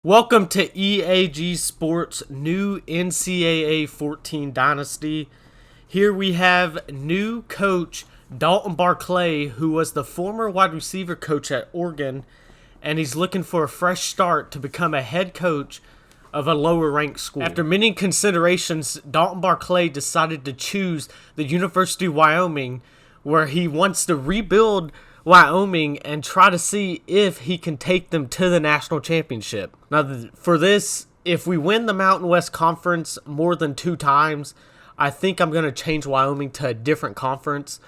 Welcome to EAG Sports' new NCAA 14 Dynasty. Here we have new coach Dalton Barclay, who was the former wide receiver coach at Oregon, and he's looking for a fresh start to become a head coach of a lower-ranked school. After many considerations, Dalton Barclay decided to choose the University of Wyoming, where he wants to rebuild Wyoming and try to see if he can take them to the national championship. Now, for this, if we win the Mountain West Conference more than 2 times, I think I'm going to change Wyoming to a different conference.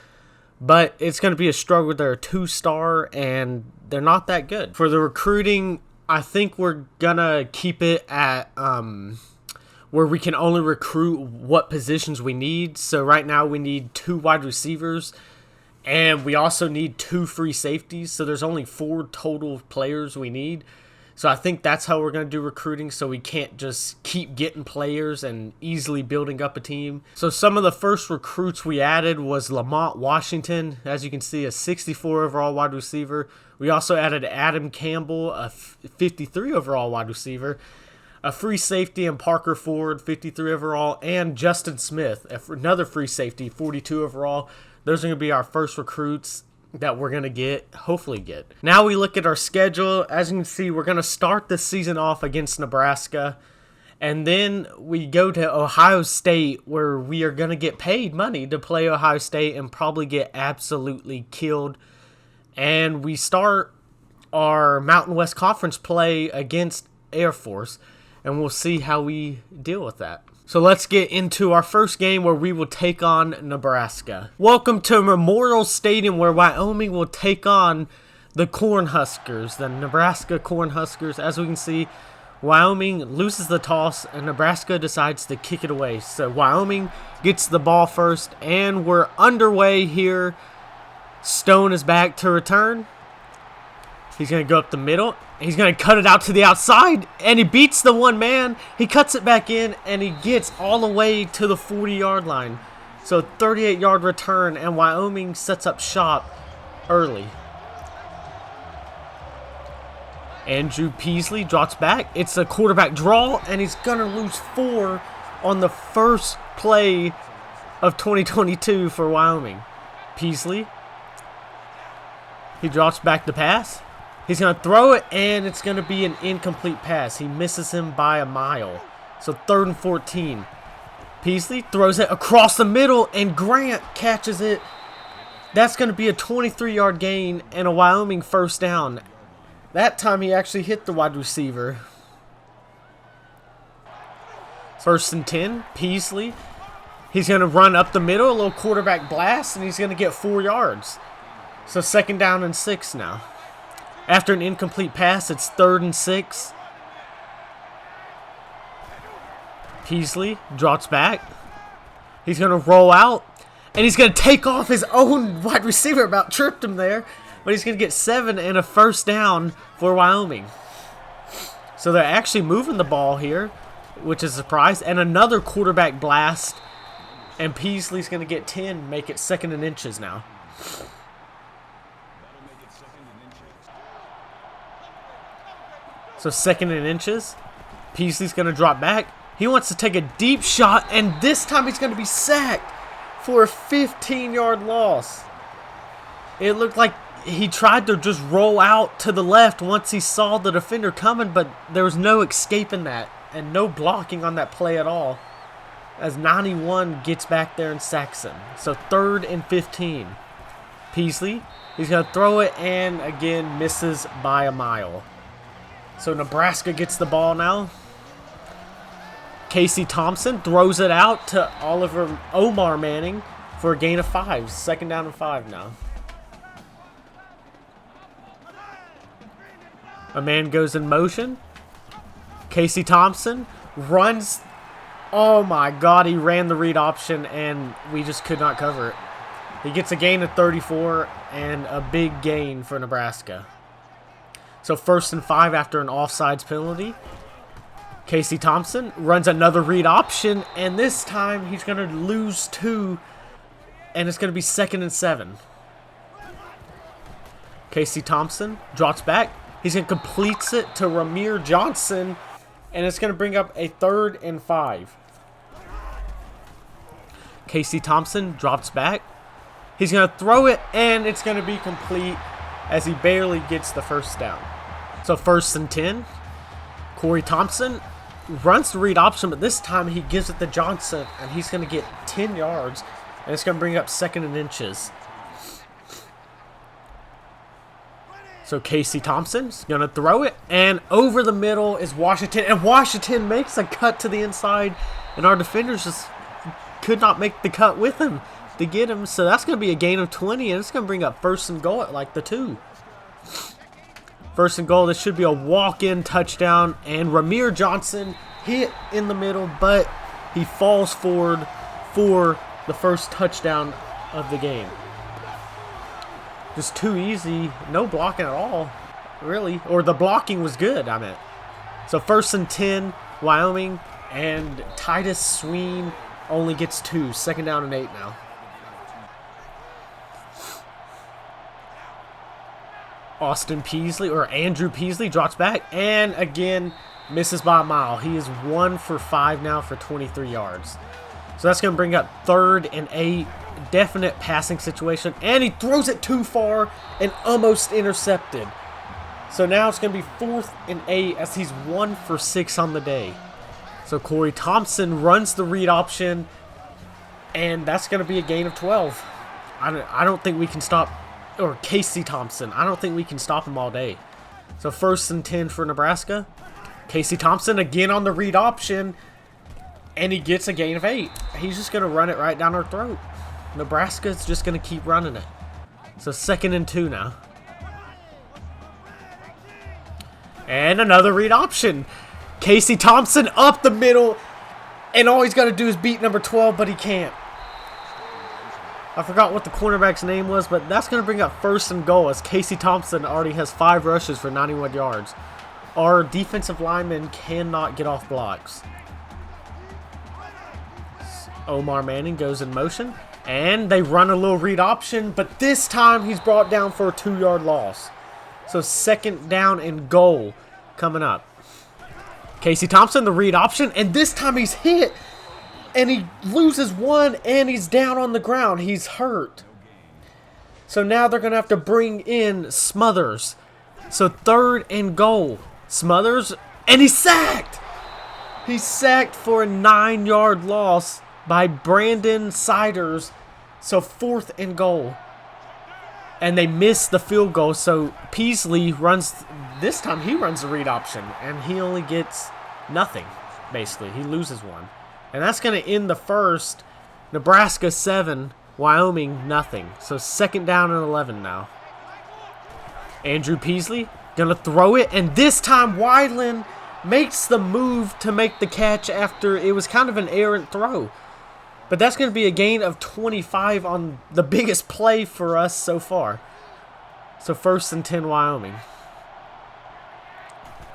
But it's going to be a struggle. They're a 2-star, and they're not that good. For the recruiting, I think we're going to keep it at where we can only recruit what positions we need. So right now we need 2 wide receivers, and we also need 2 free safeties, so there's only 4 total players we need. So I think that's how we're going to do recruiting, so we can't just keep getting players and easily building up a team. So some of the first recruits we added was Lamont Washington, as you can see, a 64 overall wide receiver. We also added Adam Campbell, a 53 overall wide receiver, a free safety, and Parker Ford, 53 overall, and Justin Smith, another free safety, 42 overall. Those are going to be our first recruits that we're going to hopefully get. Now we look at our schedule. As you can see, we're going to start the season off against Nebraska. And then we go to Ohio State, where we are going to get paid money to play Ohio State and probably get absolutely killed. And we start our Mountain West Conference play against Air Force. And we'll see how we deal with that. So let's get into our first game, where we will take on Nebraska. Welcome to Memorial Stadium, where Wyoming will take on the Cornhuskers, the Nebraska Cornhuskers. As we can see, Wyoming loses the toss, and Nebraska decides to kick it away. So Wyoming gets the ball first, and we're underway here. Stone is back to return. He's going to go up the middle. He's going to cut it out to the outside, and he beats the one man. He cuts it back in, and he gets all the way to the 40-yard line. So 38-yard return, and Wyoming sets up shop early. Andrew Peasley drops back. It's a quarterback draw, and he's going to lose 4 on the first play of 2022 for Wyoming. Peasley. He drops back the pass. He's going to throw it, and it's going to be an incomplete pass. He misses him by a mile. So 3rd and 14. Peasley throws it across the middle, and Grant catches it. That's going to be a 23-yard gain and a Wyoming first down. That time he actually hit the wide receiver. 1st and 10. Peasley. He's going to run up the middle, a little quarterback blast, and he's going to get 4 yards. So 2nd down and 6 now. After an incomplete pass, it's 3rd and 6. Peasley drops back. He's going to roll out, and he's going to take off his own wide receiver. About tripped him there, but he's going to get 7 and a first down for Wyoming. So they're actually moving the ball here, which is a surprise. And another quarterback blast, and Peasley's going to get 10, make it 2nd and inches now. So 2nd and inches. Peasley's going to drop back. He wants to take a deep shot, and this time he's going to be sacked for a 15-yard loss. It looked like he tried to just roll out to the left once he saw the defender coming, but there was no escaping that and no blocking on that play at all, as 91 gets back there and sacks him. So 3rd and 15. Peasley, he's going to throw it, and again misses by a mile. So Nebraska gets the ball now. Casey Thompson throws it out to Omar Manning for a gain of 5. 2nd down and 5 now. A man goes in motion. Casey Thompson runs. Oh my God, he ran the read option, and we just could not cover it. He gets a gain of 34 and a big gain for Nebraska. So 1st and 5 after an offsides penalty. Casey Thompson runs another read option, and this time he's going to lose 2, and it's going to be 2nd and 7. Casey Thompson drops back. He's going to complete it to Ramir Johnson, and it's going to bring up a 3rd and 5. Casey Thompson drops back. He's going to throw it, and it's going to be complete as he barely gets the first down. So 1st and 10. Corey Thompson runs the read option, but this time he gives it to Johnson, and he's going to get 10 yards, and it's going to bring up 2nd and inches. So Casey Thompson's going to throw it, and over the middle is Washington, and Washington makes a cut to the inside, and our defenders just could not make the cut with him to get him. So that's going to be a gain of 20, and it's going to bring up 1st and goal at like the 2. 1st and goal. This should be a walk-in touchdown, and Ramir Johnson hit in the middle, but he falls forward for the first touchdown of the game. Just too easy. No blocking at all, really. Or the blocking was good, I meant. So 1st and 10, Wyoming, and Titus Sween only gets 2. 2nd down and 8 now. Austin Peasley, or Andrew Peasley, drops back, and again, misses by a mile. He is 1 for 5 now for 23 yards. So that's going to bring up 3rd and 8. Definite passing situation, and he throws it too far and almost intercepted. So now it's going to be 4th and 8 as he's 1 for 6 on the day. So Corey Thompson runs the read option, and that's going to be a gain of 12. I don't think we can stop, or Casey Thompson, I don't think we can stop him all day. So 1st and 10 for Nebraska. Casey Thompson again on the read option, and he gets a gain of 8. He's just going to run it right down our throat. Nebraska's just going to keep running it. So 2nd and 2 now. And another read option. Casey Thompson up the middle, and all he's got to do is beat number 12, but he can't. I forgot what the cornerback's name was, but that's going to bring up 1st and goal as Casey Thompson already has 5 rushes for 91 yards. Our defensive linemen cannot get off blocks. Omar Manning goes in motion, and they run a little read option, but this time he's brought down for a 2-yard loss. So 2nd down and goal coming up. Casey Thompson, the read option, and this time he's hit, and he loses 1, and he's down on the ground. He's hurt. So now they're going to have to bring in Smothers. So 3rd and goal. Smothers, and he's sacked. He's sacked for a 9-yard loss by Brandon Siders. So 4th and goal. And they miss the field goal, so Peasley runs, this time he runs the read option, and he only gets nothing, basically. He loses 1. And that's going to end the first. Nebraska 7, Wyoming nothing. So 2nd down and 11 now. Andrew Peasley going to throw it, and this time Wideland makes the move to make the catch after it was kind of an errant throw. But that's going to be a gain of 25 on the biggest play for us so far. So 1st and 10 Wyoming.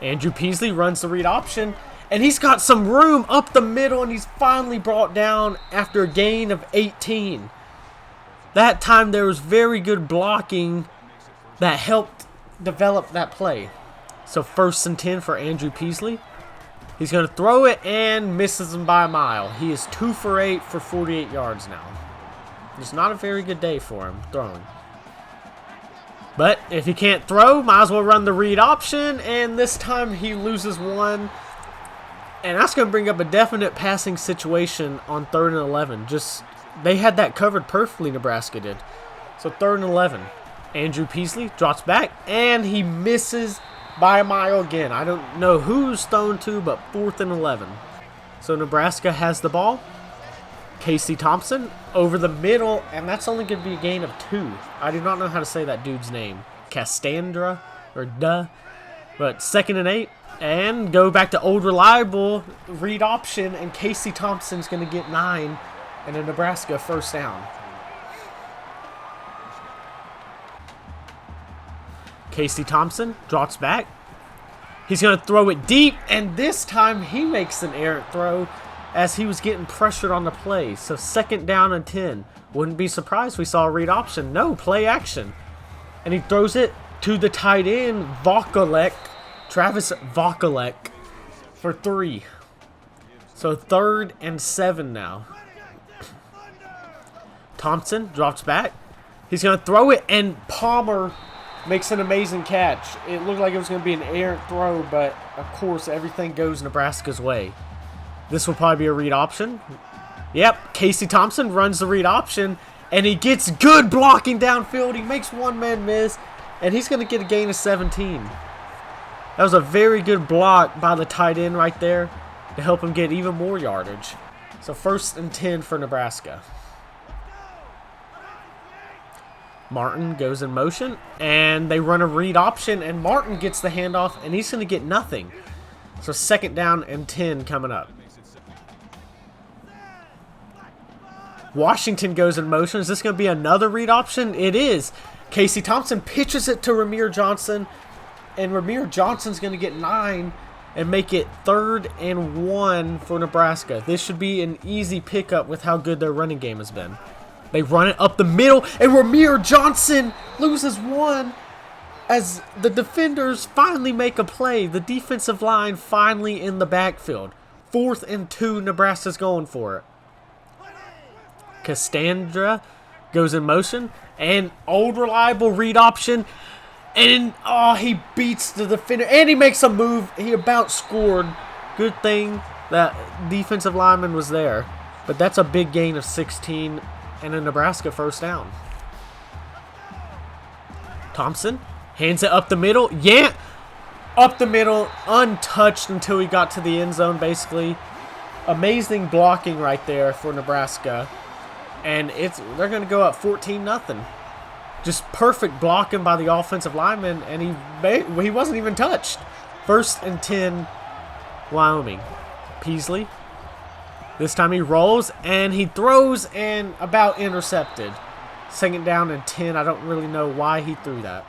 Andrew Peasley runs the read option, and he's got some room up the middle, and he's finally brought down after a gain of 18. That time there was very good blocking that helped develop that play. So 1st and 10 for Andrew Peasley. He's going to throw it and misses him by a mile. He is 2 for 8 for 48 yards now. It's not a very good day for him throwing. But if he can't throw, might as well run the read option. And this time he loses 1. And that's going to bring up a definite passing situation on 3rd and 11. They had that covered perfectly, Nebraska did. So 3rd and 11. Andrew Peasley drops back, and he misses by a mile again. I don't know who's thrown to, but 4th and 11. So Nebraska has the ball. Casey Thompson over the middle, and that's only going to be a gain of 2. I do not know how to say that dude's name. Castandra, or duh. But 2nd and 8, and go back to old reliable read option, and Casey Thompson's going to get 9, and a Nebraska 1st down. Casey Thompson drops back. He's going to throw it deep, and this time he makes an errant throw as he was getting pressured on the play. So 2nd down and 10. Wouldn't be surprised we saw a read option. No, play action. And he throws it to the tight end, Travis Vokalek for 3. So 3rd and 7 now. Thompson drops back. He's going to throw it, and Palmer makes an amazing catch. It looked like it was going to be an errant throw, but of course everything goes Nebraska's way. This will probably be a read option. Yep, Casey Thompson runs the read option, and he gets good blocking downfield. He makes one man miss, and he's going to get a gain of 17. That was a very good block by the tight end right there to help him get even more yardage. So 1st and 10 for Nebraska. Martin goes in motion, and they run a read option, and Martin gets the handoff, and he's going to get nothing. So 2nd down and 10 coming up. Washington goes in motion. Is this going to be another read option? It is. Casey Thompson pitches it to Ramir Johnson, and Ramir Johnson's going to get 9 and make it 3rd and 1 for Nebraska. This should be an easy pickup with how good their running game has been. They run it up the middle, and Ramir Johnson loses 1 as the defenders finally make a play. The defensive line finally in the backfield. 4th and 2, Nebraska's going for it. Castandra goes in motion, and old reliable read option, and he beats the defender, and he makes a move. He about scored. Good thing that defensive lineman was there, but that's a big gain of 16 and a Nebraska 1st down. Thompson hands it up the middle. Yeah, up the middle, untouched until he got to the end zone, basically. Amazing blocking right there for Nebraska. And they're going to go up 14-0. Just perfect blocking by the offensive lineman, and he wasn't even touched. 1st and 10, Wyoming. Peasley. This time he rolls, and he throws, and about intercepted. 2nd down and 10. I don't really know why he threw that.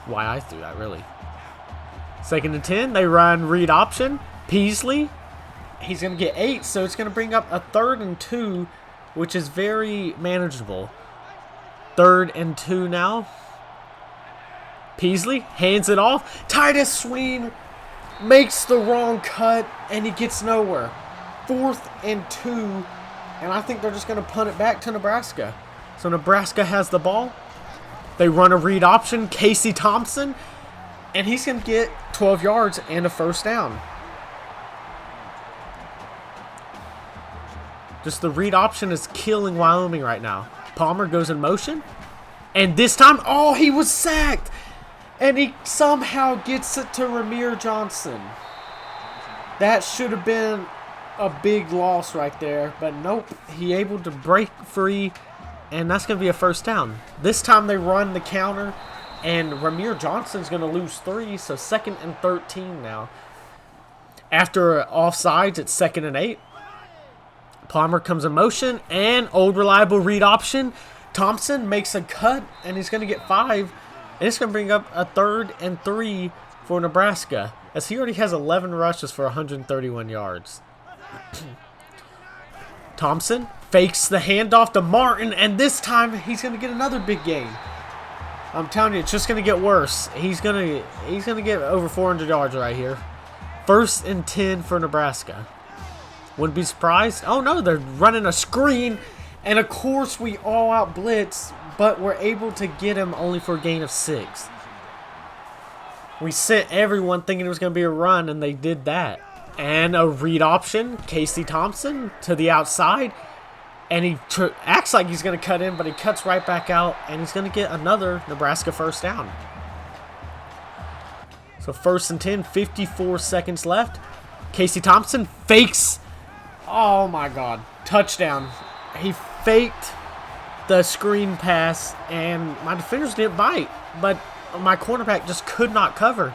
Why I threw that, really. 2nd and 10. They run read option. Peasley. He's going to get 8, so it's going to bring up a 3rd and 2, which is very manageable. 3rd and 2 now. Peasley hands it off. Titus Sween makes the wrong cut, and he gets nowhere. 4th and 2, and I think they're just going to punt it back to Nebraska. So Nebraska has the ball. They run a read option. Casey Thompson, and he's going to get 12 yards and a 1st down. Just the read option is killing Wyoming right now. Palmer goes in motion, and this time, he was sacked, and he somehow gets it to Ramir Johnson. That should have been a big loss right there, but nope. He able to break free, and that's going to be a 1st down. This time they run the counter, and Ramir Johnson's going to lose 3, so 2nd and 13 now. After offsides, it's 2nd and 8. Palmer comes in motion, and old reliable read option. Thompson makes a cut, and he's going to get 5, and it's going to bring up a 3rd and 3 for Nebraska, as he already has 11 rushes for 131 yards. Thompson fakes the handoff to Martin, and this time he's going to get another big gain. I'm telling you, it's just going to get worse. He's going to get over 400 yards right here. 1st and 10 for Nebraska. Wouldn't be surprised. Oh no, they're running a screen, and of course we all out blitz, but we're able to get him only for a gain of 6. We sent everyone thinking it was going to be a run, and they did that. And a read option, Casey Thompson to the outside, and he acts like he's going to cut in, but he cuts right back out, and he's going to get another Nebraska 1st down. So 1st and 10, 54 seconds left. Casey Thompson fakes. Oh my God, touchdown. He faked the screen pass, and my defenders didn't bite, but my cornerback just could not cover.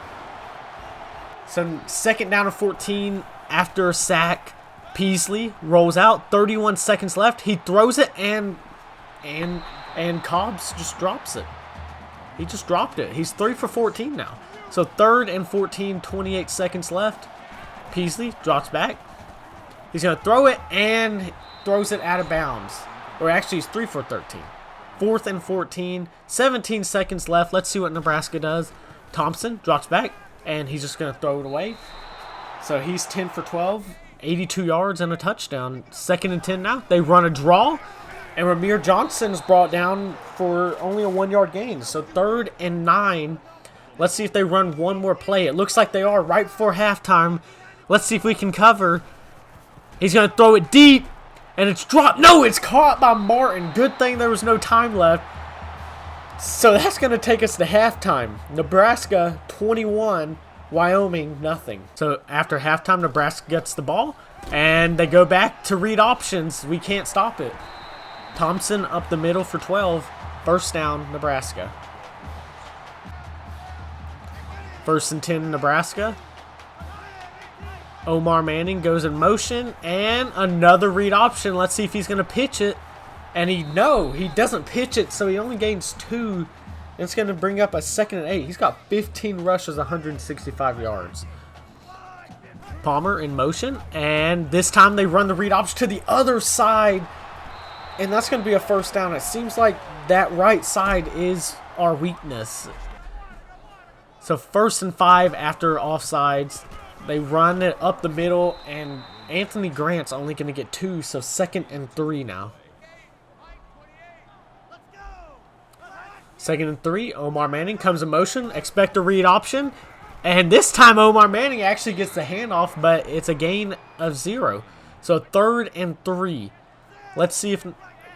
So 2nd down and 14 after a sack. Peasley rolls out. 31 seconds left. He throws it, and Cobbs just drops it. He just dropped it. He's 3 for 14 now. So 3rd and 14, 28 seconds left. Peasley drops back. He's going to throw it, and throws it out of bounds. Or actually, he's 3 for 13. 4th and 14. 17 seconds left. Let's see what Nebraska does. Thompson drops back, and he's just going to throw it away. So he's 10 for 12, 82 yards and a touchdown. 2nd and 10 now. They run a draw, and Ramir Johnson's brought down for only a 1-yard gain. So 3rd and 9. Let's see if they run one more play. It looks like they are right before halftime. Let's see if we can cover. He's going to throw it deep, and it's dropped. No, it's caught by Martin. Good thing there was no time left. So that's going to take us to halftime. Nebraska 21, Wyoming nothing. So after halftime, Nebraska gets the ball, and they go back to read options. We can't stop it. Thompson up the middle for 12. 1st down, Nebraska. 1st and 10, Nebraska. Omar Manning goes in motion, and another read option. Let's see if he's going to pitch it. And he doesn't pitch it, so he only gains 2. It's going to bring up a 2nd and 8. He's got 15 rushes, 165 yards. Palmer in motion, and this time they run the read option to the other side, and that's going to be a 1st down. It seems like that right side is our weakness. So 1st and 5 after offsides. They run it up the middle, and Anthony Grant's only going to get 2, so 2nd and 3 now. 2nd and 3, Omar Manning comes in motion, expect a read option, and this time Omar Manning actually gets the handoff, but it's a gain of 0. So 3rd and 3. Let's see if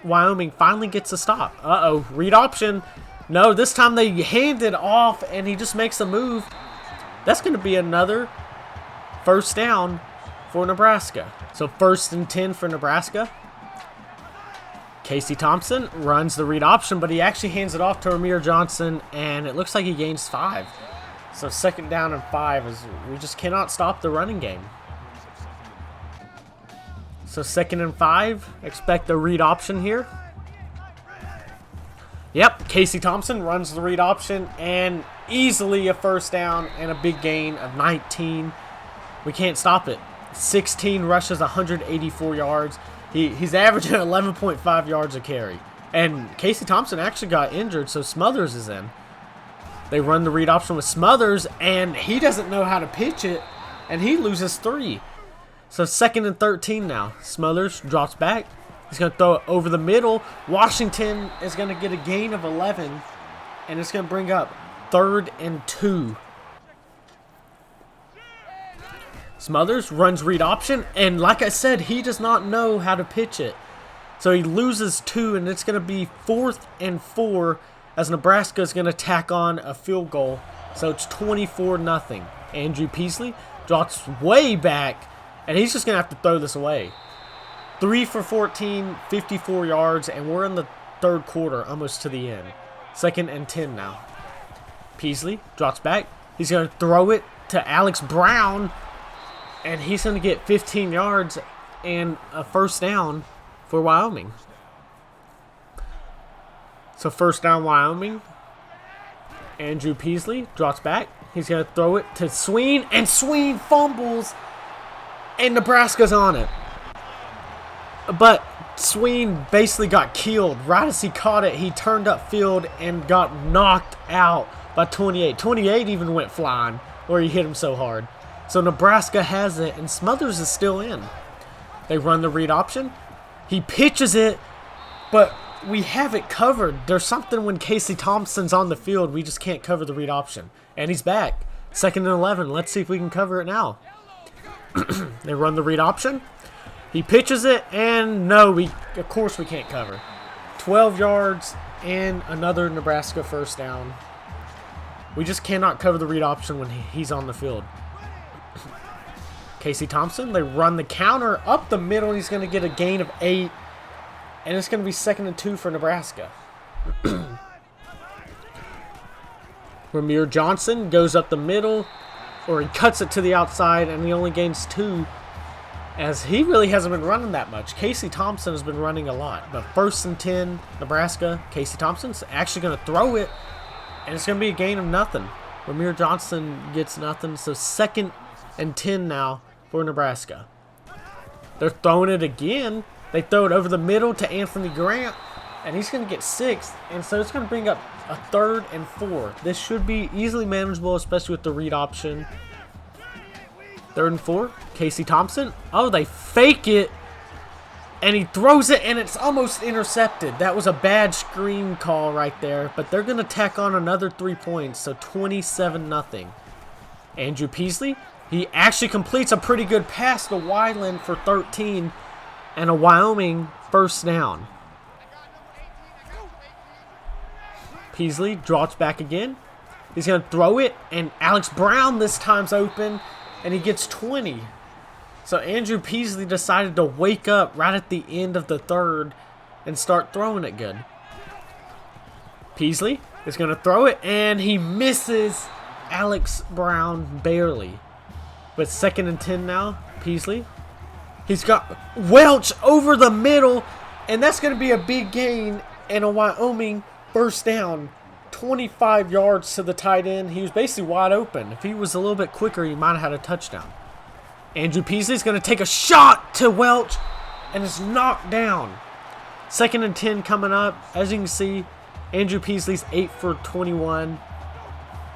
Wyoming finally gets a stop. Read option. No, this time they hand it off, and he just makes a move. That's going to be another 1st down for Nebraska. So 1st and 10 for Nebraska. Casey Thompson runs the read option, but he actually hands it off to Ramir Johnson, and it looks like he gains 5. So 2nd down and 5 is we just cannot stop the running game. So 2nd and 5, expect the read option here. Yep, Casey Thompson runs the read option, and easily a 1st down and a big gain of 19. We can't stop it. 16 rushes, 184 yards. He's averaging 11.5 yards a carry. And Casey Thompson actually got injured, so Smothers is in. They run the read option with Smothers, and he doesn't know how to pitch it, and he loses 3. So 2nd and 13 now. Smothers drops back. He's going to throw it over the middle. Washington is going to get a gain of 11, and it's going to bring up 3rd and 2. Smothers runs read option, and like I said, he does not know how to pitch it. So he loses 2, and it's going to be 4th and 4 as Nebraska is going to tack on a field goal. So it's 24-0. Andrew Peasley drops way back, and he's just going to have to throw this away. 3 for 14, 54 yards, and we're in the 3rd quarter, almost to the end. 2nd and 10 now. Peasley drops back. He's going to throw it to Alex Brown, and he's going to get 15 yards and a 1st down for Wyoming. So 1st down, Wyoming. Andrew Peasley drops back. He's going to throw it to Sween, and Sween fumbles, and Nebraska's on it. But Sween basically got killed. Right as he caught it, he turned upfield and got knocked out by 28. 28 even went flying, or he hit him so hard. So Nebraska has it, and Smothers is still in. They run the read option. He pitches it, but we have it covered. There's something when Casey Thompson's on the field, we just can't cover the read option. And he's back. 2nd and 11. Let's see if we can cover it now. They run the read option. He pitches it, and no, of course we can't cover. 12 yards and another Nebraska 1st down. We just cannot cover the read option when he's on the field. Casey Thompson, they run the counter up the middle, and he's going to get a gain of 8. And it's going to be 2nd and 2 for Nebraska. Ramir Johnson goes up the middle, or he cuts it to the outside, and he only gains 2, as he really hasn't been running that much. Casey Thompson has been running a lot. But 1st and 10, Nebraska. Casey Thompson's actually going to throw it, and it's going to be a gain of nothing. Ramir Johnson gets nothing, so 2nd and 10 now for Nebraska. They're throwing it again. They throw it over the middle to Anthony Grant, and he's going to get 6, and so it's going to bring up a 3rd and 4. This should be easily manageable, especially with the read option. 3rd and 4. Casey Thompson. Oh, they fake it, and he throws it, and it's almost intercepted. That was a bad screen call right there, but they're going to tack on another 3 points, so 27-0. Andrew Peasley, he actually completes a pretty good pass to Wyland for 13, and a Wyoming first down. Peasley drops back again. He's going to throw it, and Alex Brown this time's open, and he gets 20. So Andrew Peasley decided to wake up right at the end of the 3rd and start throwing it good. Peasley is going to throw it, and he misses Alex Brown barely. But 2nd and 10 now, Peasley. He's got Welch over the middle, and that's going to be a big gain and a Wyoming first down. 25 yards to the tight end. He was basically wide open. If he was a little bit quicker, he might have had a touchdown. Andrew Peasley's going to take a shot to Welch, and it's knocked down. 2nd and 10 coming up. As you can see, Andrew Peasley's 8 for 21,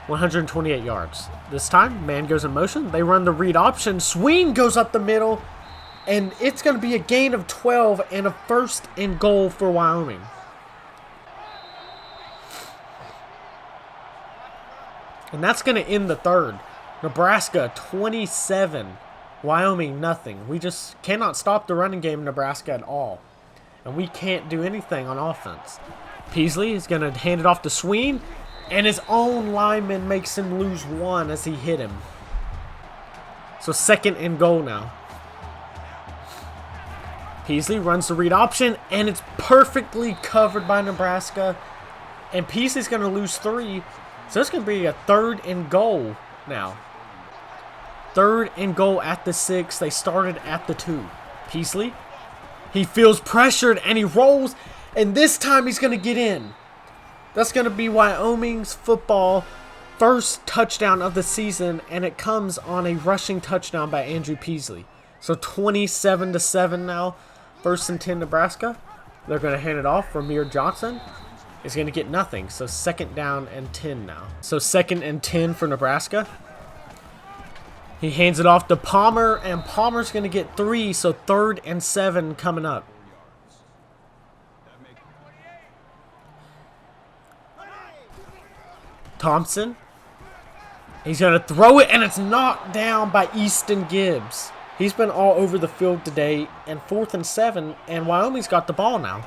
128 yards. This time, man goes in motion. They run the read option. Sween goes up the middle, and it's going to be a gain of 12 and a 1st and goal for Wyoming. And that's going to end the 3rd. Nebraska 27, Wyoming nothing. We just cannot stop the running game in Nebraska at all. And we can't do anything on offense. Peasley is going to hand it off to Sween, and his own lineman makes him lose 1 as he hit him. So 2nd and goal now. Peasley runs the read option, and it's perfectly covered by Nebraska. And Peasley's going to lose 3. So it's going to be a 3rd and goal now. 3rd and goal at the 6. They started at the 2. Peasley, he feels pressured, and he rolls. And this time he's going to get in. That's going to be Wyoming's football first touchdown of the season, and it comes on a rushing touchdown by Andrew Peasley. So 27-7 now. 1st and 10 Nebraska. They're going to hand it off. Ramir Johnson is going to get nothing. So 2nd down and 10 now. So 2nd and 10 for Nebraska. He hands it off to Palmer, and Palmer's going to get 3. So 3rd and 7 coming up. Thompson. He's going to throw it, and it's knocked down by Easton Gibbs. He's been all over the field today, and 4th and 7, and Wyoming's got the ball now.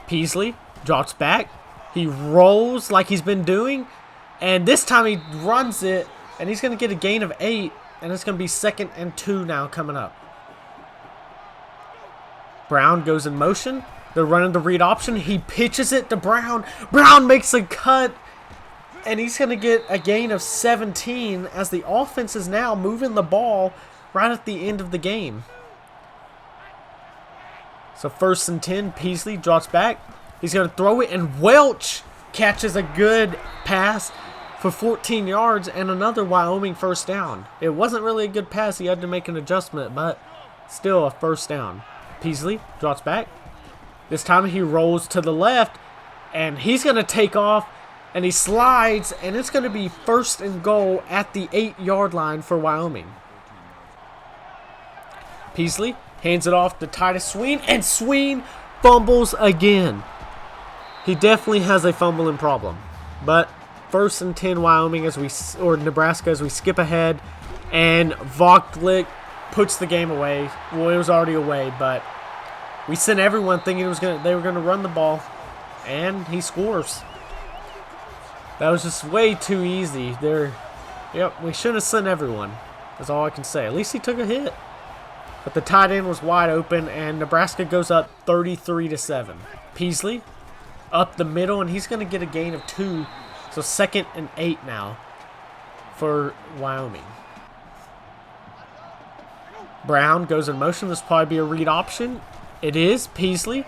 Peasley drops back. He rolls like he's been doing, and this time he runs it, and he's going to get a gain of 8, and it's going to be 2nd and 2 now coming up. Brown goes in motion. They're running the read option. He pitches it to Brown. Brown makes a cut, and he's going to get a gain of 17 as the offense is now moving the ball right at the end of the game. So 1st and 10, Peasley drops back. He's going to throw it, and Welch catches a good pass for 14 yards and another Wyoming first down. It wasn't really a good pass. He had to make an adjustment, but still a first down. Peasley drops back. This time he rolls to the left, and he's going to take off, and he slides, and it's going to be 1st and goal at the 8-yard line for Wyoming. Peasley hands it off to Titus Sween, and Sween fumbles again. He definitely has a fumbling problem. But 1st and 10 Wyoming or Nebraska as we skip ahead, and Vogtlick puts the game away. Well, it was already away, but we sent everyone thinking they were gonna run the ball, and he scores. That was just way too easy. Yep, we should have sent everyone. That's all I can say. At least he took a hit. But the tight end was wide open, and Nebraska goes up 33-7. Peasley up the middle, and he's going to get a gain of 2. So 2nd and 8 now for Wyoming. Brown goes in motion. This will probably be a read option. It is. Peasley.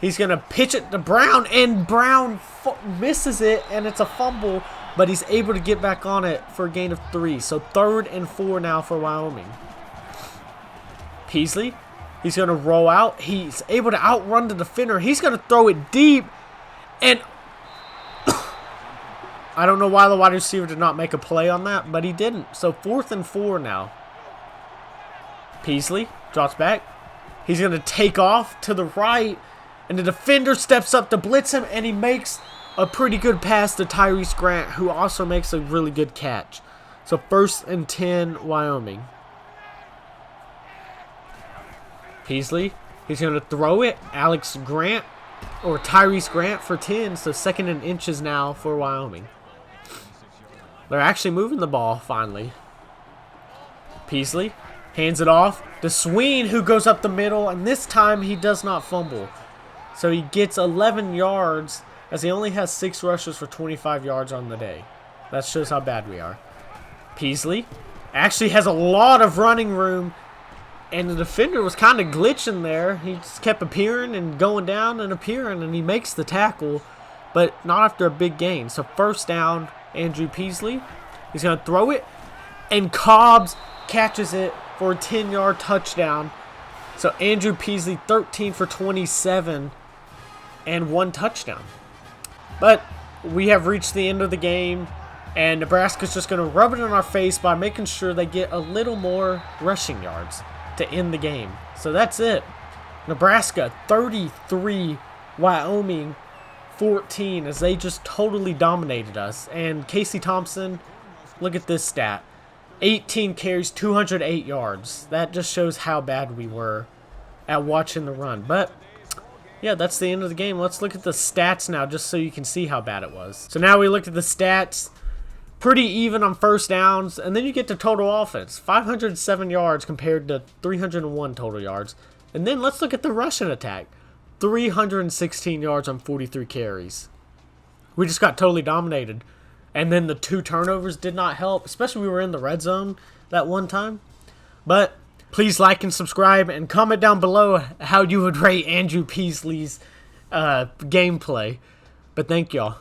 He's going to pitch it to Brown, and Brown misses it, and it's a fumble, but he's able to get back on it for a gain of 3. So 3rd and 4 now for Wyoming. Peasley He's going to roll out. He's able to outrun the defender. He's going to throw it deep. And I don't know why the wide receiver did not make a play on that, but he didn't. So 4th and 4 now. Peasley drops back. He's going to take off to the right. And the defender steps up to blitz him, and he makes a pretty good pass to Tyrese Grant, who also makes a really good catch. So 1st and 10, Wyoming. Peasley, he's going to throw it. Alex Grant, or Tyrese Grant for 10. So 2nd and inches now for Wyoming. They're actually moving the ball, finally. Peasley hands it off to Sween, who goes up the middle, and this time he does not fumble. So he gets 11 yards, as he only has 6 rushes for 25 yards on the day. That shows how bad we are. Peasley actually has a lot of running room, and the defender was kind of glitching there. He just kept appearing and going down and appearing, and he makes the tackle, but not after a big gain. So 1st down, Andrew Peasley. He's going to throw it, and Cobbs catches it for a 10-yard touchdown. So Andrew Peasley, 13 for 27 and 1 touchdown. But we have reached the end of the game, and Nebraska's just going to rub it in our face by making sure they get a little more rushing yards to end the game. So that's it. Nebraska 33, Wyoming 14, as they just totally dominated us. And Casey Thompson, look at this stat. 18 carries, 208 yards. That just shows how bad we were at watching the run. But yeah, that's the end of the game. Let's look at the stats now, just so you can see how bad it was. So now we look at the stats. Pretty even on 1st downs, and then you get to total offense. 507 yards compared to 301 total yards. And then let's look at the rushing attack. 316 yards on 43 carries. We just got totally dominated. And then the 2 turnovers did not help, especially we were in the red zone that one time. But please like and subscribe and comment down below how you would rate Andrew Peasley's gameplay. But thank y'all.